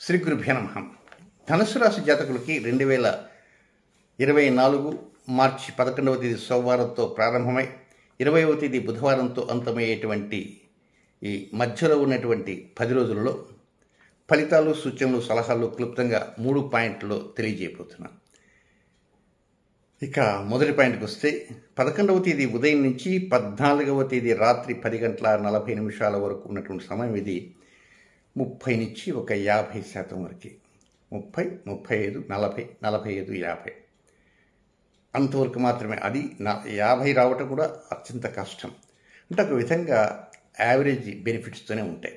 శ్రీ గురుభ్యో నమః. ధనుసు రాశి జాతకులకి 2024 మార్చి 11వ తేదీ సోమవారంతో ప్రారంభమై 20వ తేదీ బుధవారంతో అంతమయ్యేటువంటి ఈ మధ్యలో ఉన్నటువంటి 10 రోజులలో ఫలితాలు, సూచనలు, సలహాలు క్లుప్తంగా 3 పాయింట్లు తెలియజేయబోతున్నాను. ఇక మొదటి పాయింట్కి వస్తే 11వ తేదీ ఉదయం నుంచి 14వ తేదీ రాత్రి 10:40 వరకు ఉన్నటువంటి సమయం ఇది 30 నుంచి ఒక 50% వరకు, 30, 35, 40, 45, 50 అంతవరకు మాత్రమే. అది 50 రావటం కూడా అత్యంత కష్టం. అంటే ఒక విధంగా యావరేజ్ బెనిఫిట్స్తోనే ఉంటాయి.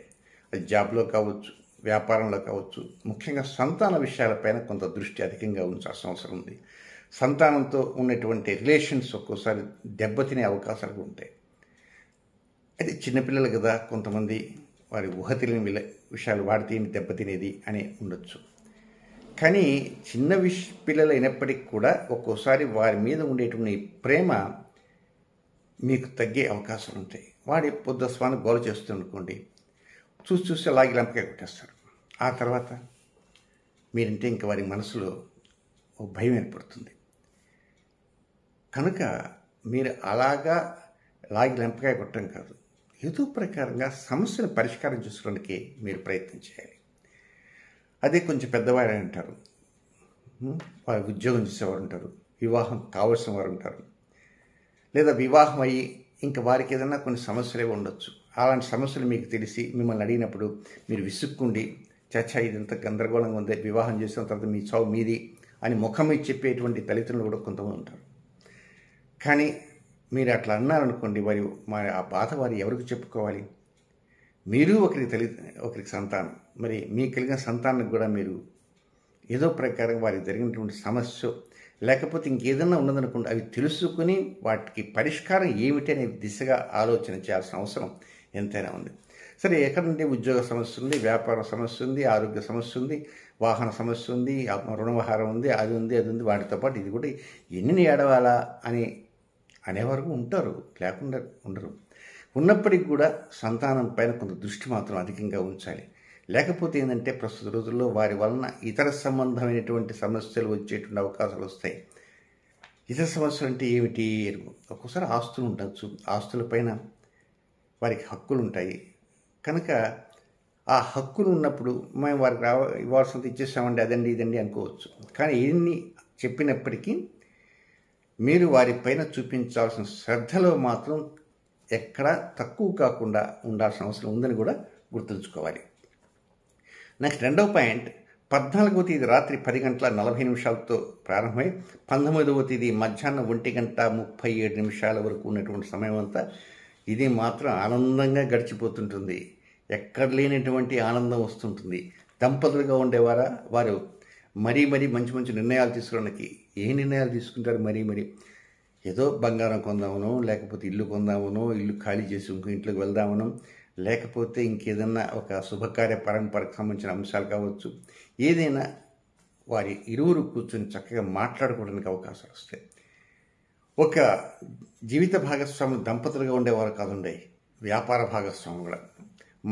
అది జాబ్లో కావచ్చు, వ్యాపారంలో కావచ్చు. ముఖ్యంగా సంతాన విషయాలపైన కొంత దృష్టి అధికంగా ఉంచాల్సిన అవసరం ఉంది. సంతానంతో ఉన్నటువంటి రిలేషన్స్ ఒక్కోసారి దెబ్బతినే అవకాశాలు ఉంటాయి. అది చిన్నపిల్లలు కదా, కొంతమంది వారి ఊహ తెలియని విషయాలు వాడితే దెబ్బతినేది అని ఉండొచ్చు. కానీ చిన్న పిల్లలు అయినప్పటికీ కూడా ఒక్కోసారి వారి మీద ఉండేటువంటి ప్రేమ మీకు తగ్గే అవకాశాలు ఉంటాయి. వాడి పొద్దుస్వాన్ని గోల చేస్తుందనుకోండి, చూసి లాగి లంపకాయ కొట్టేస్తారు. ఆ తర్వాత మీరంటే ఇంకా వారి మనసులో ఒక భయం ఏర్పడుతుంది. కనుక మీరు అలాగా లాగి లంపకాయ కొట్టడం కాదు, ఏదో ప్రకారంగా సమస్యను పరిష్కారం చేసుకోవడానికి మీరు ప్రయత్నం చేయాలి. అదే కొంచెం పెద్దవారు అంటారు, వారు ఉద్యోగం చేసేవారు ఉంటారు, వివాహం కావాల్సిన వారు ఉంటారు, లేదా వివాహం అయ్యి ఇంకా వారికి ఏదైనా కొన్ని సమస్యలే ఉండొచ్చు. అలాంటి సమస్యలు మీకు తెలిసి మిమ్మల్ని అడిగినప్పుడు మీరు విసుక్కుండి, చచ్చా ఇదంతా గందరగోళంగా ఉంది, వివాహం చేసిన తర్వాత మీ చావు మీది అని ముఖం మీద చెప్పేటువంటి తల్లిదండ్రులు కూడా కొంతమంది ఉంటారు. కానీ మీరు అట్లా అన్నారనుకోండి, మరి ఆ బాధ వారు ఎవరికి చెప్పుకోవాలి? మీరు ఒకరికి సంతానం, మరి మీకు కలిగిన సంతానానికి కూడా మీరు ఏదో ప్రకారం వారికి జరిగినటువంటి సమస్య లేకపోతే ఇంకేదన్నా ఉన్నదనుకోండి, అవి తెలుసుకుని వాటికి పరిష్కారం ఏమిటి అనే దిశగా ఆలోచన చేయాల్సిన అవసరం ఎంతైనా ఉంది. సరే, ఎక్కడ నుండి ఉద్యోగ సమస్య ఉంది, వ్యాపార సమస్య ఉంది, ఆరోగ్య సమస్య ఉంది, వాహన సమస్య ఉంది, రుణవహారం ఉంది, అది ఉంది, వాటితో పాటు ఇది కూడా ఎన్ని ఏడవాలా అనేవారు ఉంటారు, లేకుండా ఉండరు. ఉన్నప్పటికీ కూడా సంతానం పైన కొంత దృష్టి మాత్రం అధికంగా ఉంచాలి. లేకపోతే ఏంటంటే ప్రస్తుత రోజుల్లో వారి వలన ఇతర సంబంధమైనటువంటి సమస్యలు వచ్చేటువంటి అవకాశాలు వస్తాయి. ఇతర సమస్యలు అంటే ఏమిటి? ఒక్కోసారి ఆస్తులు ఉండొచ్చు, ఆస్తులపైన వారికి హక్కులు ఉంటాయి. కనుక ఆ హక్కులు ఉన్నప్పుడు మేము వారికి ఇవ్వాల్సినంత ఇచ్చేసామండి, అదండి ఇదండి అనుకోవచ్చు. కానీ ఎన్ని చెప్పినప్పటికీ మీరు వారిపైన చూపించాల్సిన శ్రద్ధలో మాత్రం ఎక్కడా తక్కువ కాకుండా ఉండాల్సిన అవసరం ఉందని కూడా గుర్తుంచుకోవాలి. నెక్స్ట్ రెండవ పాయింట్, 14వ తేదీ రాత్రి 10:40 ప్రారంభమై 19వ తేదీ మధ్యాహ్నం 1:37 వరకు ఉన్నటువంటి సమయం అంతా ఇది మాత్రం ఆనందంగా గడిచిపోతుంటుంది. ఎక్కడ లేనటువంటి ఆనందం వస్తుంటుంది. దంపతులుగా ఉండేవారా వారు మరీ మంచి మంచి నిర్ణయాలు తీసుకోవడానికి ఏ నిర్ణయాలు తీసుకుంటారు? మరీ ఏదో బంగారం కొందామనో, లేకపోతే ఇల్లు కొందామనో, ఇల్లు ఖాళీ చేసి ఇంకో ఇంట్లోకి వెళ్దామనో, లేకపోతే ఇంకేదన్నా ఒక శుభకార్య పరంపరకు సంబంధించిన అంశాలు కావచ్చు, ఏదైనా వారి ఇరువురు కూర్చొని చక్కగా మాట్లాడుకోవడానికి అవకాశాలు వస్తాయి. ఒక జీవిత భాగస్వామి దంపతులుగా ఉండేవారు కాదుండే, వ్యాపార భాగస్వామి కూడా.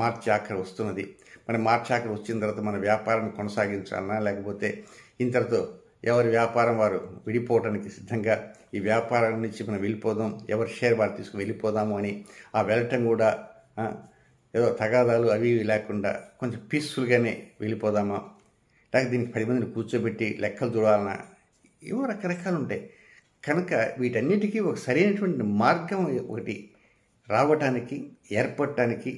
మార్చి ఆఖరి వస్తున్నది. మన మార్చి ఆఖరి వచ్చిన తర్వాత మన వ్యాపారాన్ని కొనసాగించాలన్నా, లేకపోతే ఇంతటితో ఎవరి వ్యాపారం వారు విడిపోవడానికి సిద్ధంగా, ఈ వ్యాపారం నుంచి మనం వెళ్ళిపోదాం, ఎవరి షేర్ వారు తీసుకుని వెళ్ళిపోదాము అని ఆ వెళ్ళటం కూడా ఏదో తగాదాలు అవి లేకుండా కొంచెం పీస్ఫుల్గానే వెళ్ళిపోదామా, లేకపోతే దీనికి 10 మందిని కూర్చోబెట్టి లెక్కలు చూడాలన్నా, ఏవో రకరకాలు ఉంటాయి. కనుక వీటన్నిటికీ ఒక సరైనటువంటి మార్గం ఒకటి రావటానికి, ఏర్పడటానికి,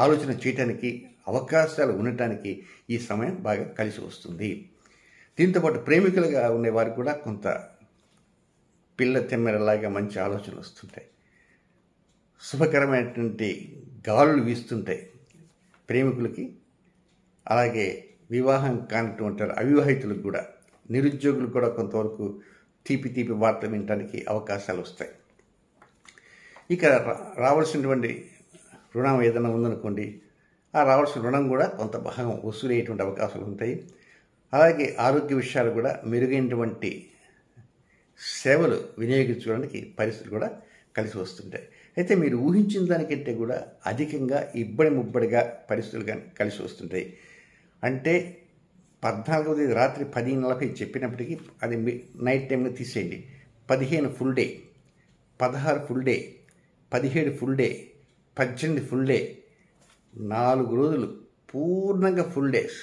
ఆలోచన చేయటానికి అవకాశాలు ఉండటానికి ఈ సమయం బాగా కలిసి వస్తుంది. దీంతోపాటు ప్రేమికులుగా ఉండేవారికి కూడా కొంత పిల్ల తెమ్మెరలాగా మంచి ఆలోచనలు వస్తుంటాయి. శుభకరమైనటువంటి గాలులు వీస్తుంటాయి ప్రేమికులకి. అలాగే వివాహం కానిటువంటి అవివాహితులకు కూడా, నిరుద్యోగులకు కూడా కొంతవరకు తీపి వార్తలు వినడానికి అవకాశాలు వస్తాయి. ఇక రావాల్సినటువంటి రుణం ఏదైనా ఉందనుకోండి, ఆ రావాల్సిన రుణం కూడా కొంత భాగం వసూలయ్యేటువంటి అవకాశాలు ఉంటాయి. అలాగే ఆరోగ్య విషయాలు కూడా మెరుగైనటువంటి సేవలు వినియోగించుకోవడానికి పరిస్థితులు కూడా కలిసి వస్తుంటాయి. అయితే మీరు ఊహించిన దానికంటే కూడా అధికంగా ఇబ్బడి ముబ్బడిగా పరిస్థితులు కలిసి వస్తుంటాయి. అంటే 14వ తేదీ రాత్రి 10:40 చెప్పినప్పటికీ అది నైట్ టైంలో తీసేయండి. 15 full day, 16 full day, 17 full day, 18 full day, 4 రోజులు పూర్ణంగా ఫుల్ డేస్.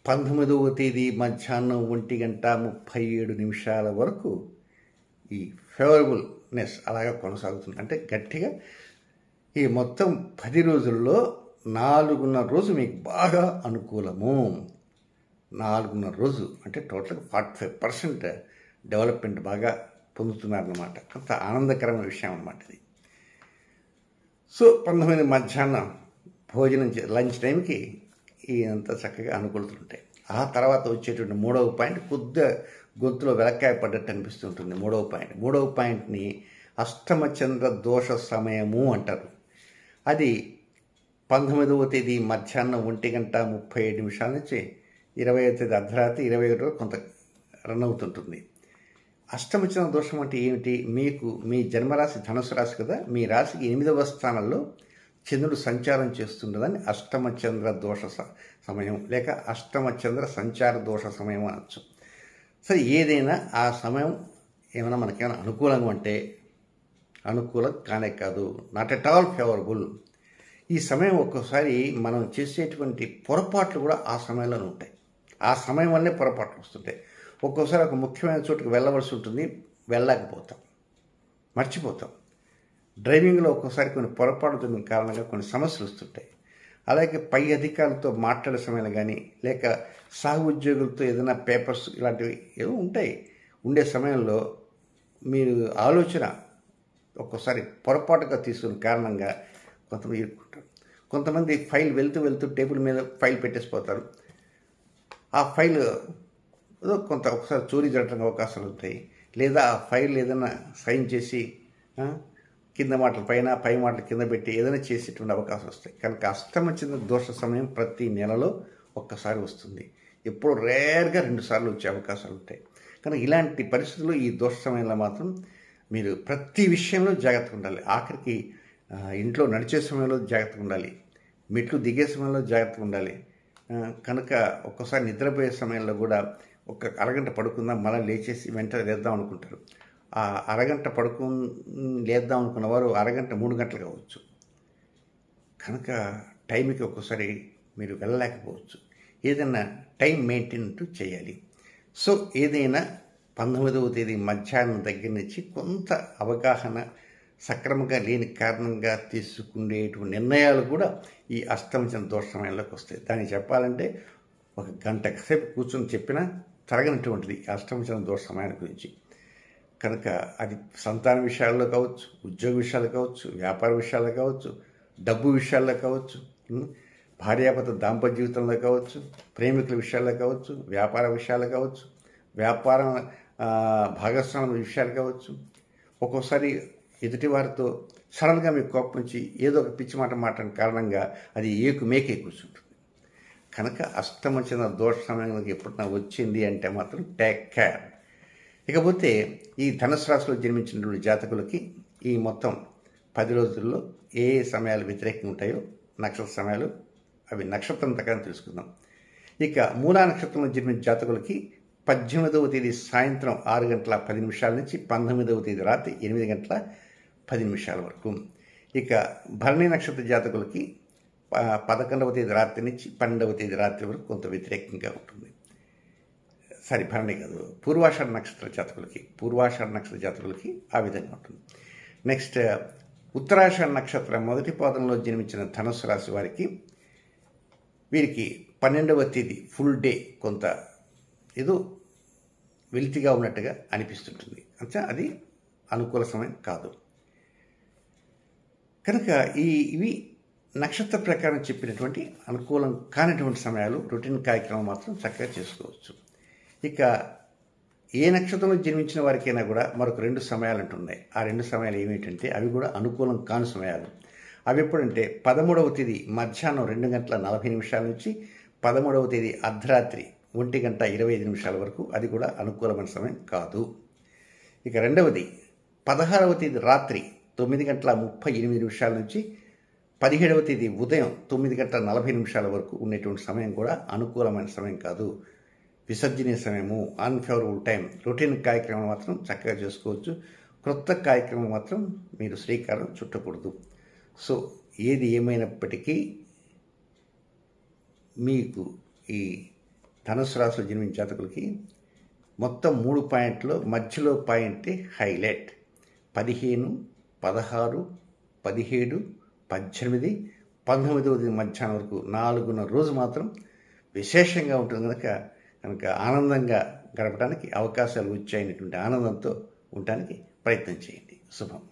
19వ తేదీ మధ్యాహ్నం 1:37 వరకు ఈ ఫేవరబుల్నెస్ అలాగా కొనసాగుతుంది. అంటే గట్టిగా ఈ మొత్తం 10 రోజుల్లో 4.5 రోజు మీకు బాగా అనుకూలము. 4.5 రోజు అంటే టోటల్గా 45% డెవలప్మెంట్ బాగా పొందుతున్నారన్నమాట. కొంత ఆనందకరమైన విషయం అన్నమాట ఇది. సో 19 మధ్యాహ్నం భోజనం లంచ్ టైంకి ఇదంతా చక్కగా అనుకూలతలు ఉంటాయి. ఆ తర్వాత వచ్చేటువంటి 3వ పాయింట్ కొద్దిగా గొంతులో వెలక్కాయ పడ్డట్టు అనిపిస్తుంటుంది. 3వ పాయింట్ని అష్టమచంద్ర దోష సమయము అంటారు. అది 19వ తేదీ మధ్యాహ్నం 1:37 నుంచి 20వ తేదీ అర్ధరాత్రి 21 కొంత రన్ అవుతుంటుంది. అష్టమచంద్ర దోషం అంటే ఏమిటి? మీకు మీ జన్మరాశి ధనుసు రాశి కదా, మీ రాశికి 8వ స్థానంలో చంద్రుడు సంచారం చేస్తుండదని అష్టమచంద్ర దోష సమయం లేక అష్టమచంద్ర సంచార దోష సమయం అనొచ్చు. సరే, ఏదైనా ఆ సమయం ఏమైనా మనకేమైనా అనుకూలంగా అంటే అనుకూలం కానే కాదు, నాట్ ఎట్ ఆల్ ఫేవరబుల్. ఈ సమయం ఒక్కోసారి మనం చేసేటువంటి పొరపాట్లు కూడా ఆ సమయంలోనే ఉంటాయి. ఆ సమయం వల్లే పొరపాట్లు వస్తుంటాయి. ఒక్కోసారి ఒక ముఖ్యమైన చోటుకు వెళ్ళవలసి ఉంటుంది, వెళ్ళలేకపోతాం, మర్చిపోతాం. డ్రైవింగ్లో ఒక్కోసారి కొన్ని పొరపాటు కారణంగా కొన్ని సమస్యలు వస్తుంటాయి. అలాగే పై అధికారులతో మాట్లాడే సమయంలో కానీ లేక సహ ఉద్యోగులతో ఏదైనా పేపర్స్ ఇలాంటివి ఏవో ఉంటాయి. ఉండే సమయంలో మీరు ఆలోచన ఒక్కోసారి పొరపాటుగా తీసుకున్న కారణంగా కొంతమంది ఇరుక్కుంటారు. కొంతమంది ఫైల్ వెళ్తూ టేబుల్ మీద ఫైల్ పెట్టేసిపోతారు. ఆ ఫైల్ ఏదో కొంత ఒకసారి చోరీ జరగడానికి అవకాశాలు ఉంటాయి. లేదా ఆ ఫైల్ ఏదైనా సైన్ చేసి కింద మాటలు పైన, పై మాటలు కింద పెట్టి ఏదైనా చేసేటువంటి అవకాశాలు వస్తాయి. కనుక అష్టమచంద్ర దోష సమయం ప్రతి నెలలో ఒక్కసారి వస్తుంది. ఎప్పుడో రేర్గా 2 సార్లు వచ్చే అవకాశాలు ఉంటాయి. కనుక ఇలాంటి పరిస్థితుల్లో ఈ దోష సమయంలో మాత్రం మీరు ప్రతి విషయంలో జాగ్రత్తగా ఉండాలి. ఆఖరికి ఇంట్లో నడిచే సమయంలో జాగ్రత్తగా ఉండాలి, మెట్లు దిగే సమయంలో జాగ్రత్తగా ఉండాలి. కనుక ఒక్కోసారి నిద్రపోయే సమయంలో కూడా ఒక అరగంట పడుకుందాం, మళ్ళీ లేచేసి వెంటనే లేద్దాం అనుకుంటారు. ఆ అరగంట లేద్దాం అనుకున్న వారు అరగంట 3 గంటలు కావచ్చు. కనుక టైంకి ఒక్కోసారి మీరు వెళ్ళలేకపోవచ్చు. ఏదైనా టైం మెయింటైన్ చేయాలి. సో ఏదైనా 19వ తేదీ మధ్యాహ్నం దగ్గర నుంచి కొంత అవగాహన సక్రమంగా లేని కారణంగా తీసుకునేటువంటి నిర్ణయాలు కూడా ఈ అష్టమచంద్ర దోష సమయంలోకి వస్తాయి. దానికి చెప్పాలంటే ఒక గంట సేపు కూర్చొని చెప్పినా తరగనటువంటిది అష్టమచంద్ర దోష సమయాన్ని గురించి. కనుక అది సంతాన విషయాల్లో కావచ్చు, ఉద్యోగ విషయాలు కావచ్చు, వ్యాపార విషయాల్లో కావచ్చు, డబ్బు విషయాల్లో కావచ్చు, భార్యాభర్త దాంపత్య జీవితంలో కావచ్చు, ప్రేమికుల విషయాల్లో కావచ్చు, వ్యాపార విషయాలు కావచ్చు, వ్యాపారం భాగస్వామ్య విషయాలు కావచ్చు. ఒక్కోసారి ఎదుటి వారితో సడన్గా మీకు కోపం వచ్చి ఏదో ఒక పిచ్చి మాట మాట్లాడిన కారణంగా అది మేకే కూర్చుంటుంది. కనుక అష్టమచంద్ర దోష సమయంలోకి ఎప్పుడైనా వచ్చింది అంటే మాత్రం టేక్ కేర్. ఇకపోతే ఈ ధనుసు రాశిలో జన్మించినటువంటి జాతకులకి ఈ మొత్తం 10 రోజుల్లో ఏ సమయాలు వ్యతిరేకంగా ఉంటాయో నక్షత్ర సమయాలు అవి నక్షత్రం ప్రకారం తెలుసుకుందాం. ఇక మూలా నక్షత్రంలో జన్మించిన జాతకులకి 18వ తేదీ సాయంత్రం 6:10 నుంచి 19వ తేదీ రాత్రి 8:10 వరకు. ఇక భరణి నక్షత్ర జాతకులకి 11వ తేదీ రాత్రి నుంచి 12వ తేదీ రాత్రి వరకు కొంత వ్యతిరేకంగా ఉంటుంది. భరణి కాదు, పూర్వాషాఢ నక్షత్ర జాతకులకి ఆ విధంగా ఉంటుంది. నెక్స్ట్ ఉత్తరాషాఢ నక్షత్రం మొదటి పాదంలో జన్మించిన ధనుస్సు రాశి వారికి వీరికి 12వ తేదీ ఫుల్ డే కొంత ఏదో వెలితిగా ఉన్నట్టుగా అనిపిస్తుంటుంది. అంటే అది అనుకూల సమయం కాదు. కనుక ఇవి నక్షత్ర ప్రకారం చెప్పినటువంటి అనుకూలం కానటువంటి సమయాలు. రొటీన్ కార్యక్రమం మాత్రం చక్కగా చేసుకోవచ్చు. ఇక ఏ నక్షత్రంలో జన్మించిన వారికైనా కూడా మరొక 2 సమయాలు అంటున్నాయి. ఆ 2 సమయాలు ఏమిటంటే అవి కూడా అనుకూలం కాని సమయాలు. అవి ఎప్పుడంటే 13వ తేదీ మధ్యాహ్నం 2:40 నుంచి 13వ తేదీ అర్ధరాత్రి 1:25 వరకు. అది కూడా అనుకూలమైన సమయం కాదు. ఇక రెండవది 16వ తేదీ రాత్రి 9:38 నుంచి 17వ తేదీ ఉదయం 9:40 వరకు ఉన్నటువంటి సమయం కూడా అనుకూలమైన సమయం కాదు. విసర్జనీయ సమయము, అన్ఫేవరబుల్ టైం. రొటీన్ కార్యక్రమం మాత్రం చక్కగా చేసుకోవచ్చు. క్రొత్త కార్యక్రమం మాత్రం మీరు శ్రీకారం చుట్టకూడదు. సో ఏది ఏమైనప్పటికీ మీకు ఈ ధనుసు రాశిలో జన్మించిన జాతకులకి మొత్తం 3 పాయింట్లు, మధ్యలో పాయింట్ హైలైట్. 15, 16, 17, 18, 19 మధ్యాహ్నం వరకు 4:30 రోజు మాత్రం విశేషంగా ఉంటుంది కనుక ఆనందంగా గడపడానికి అవకాశాలు వచ్చాయనేటువంటి ఆనందంతో ఉండడానికి ప్రయత్నం చేయండి. శుభం.